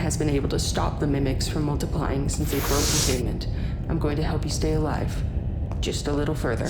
has been able to stop the mimics from multiplying since they broke containment. I'm going to help you stay alive. Just a little further.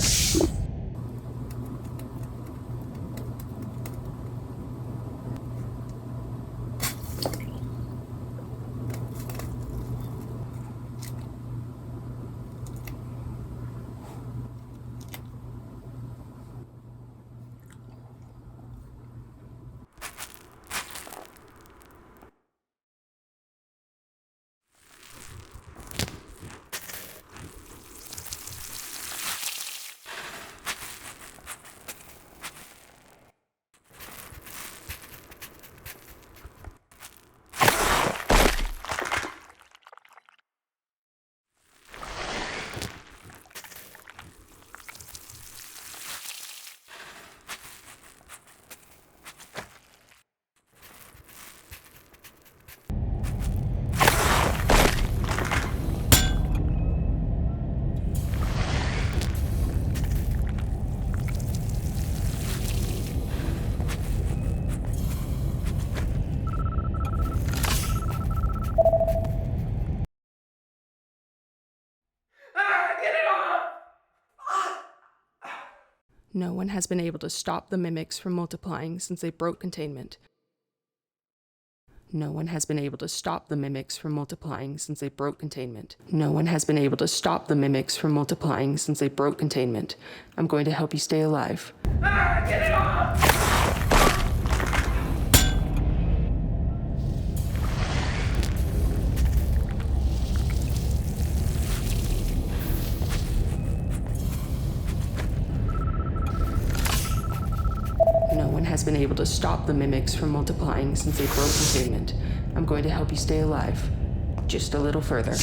No one has been able to stop the mimics from multiplying since they broke containment. No one has been able to stop the mimics from multiplying since they broke containment. No one has been able to stop the mimics from multiplying since they broke containment. I'm going to help you stay alive. Get it off! No one has been able to stop the mimics from multiplying since they broke containment. I'm going to help you stay alive. Just a little further.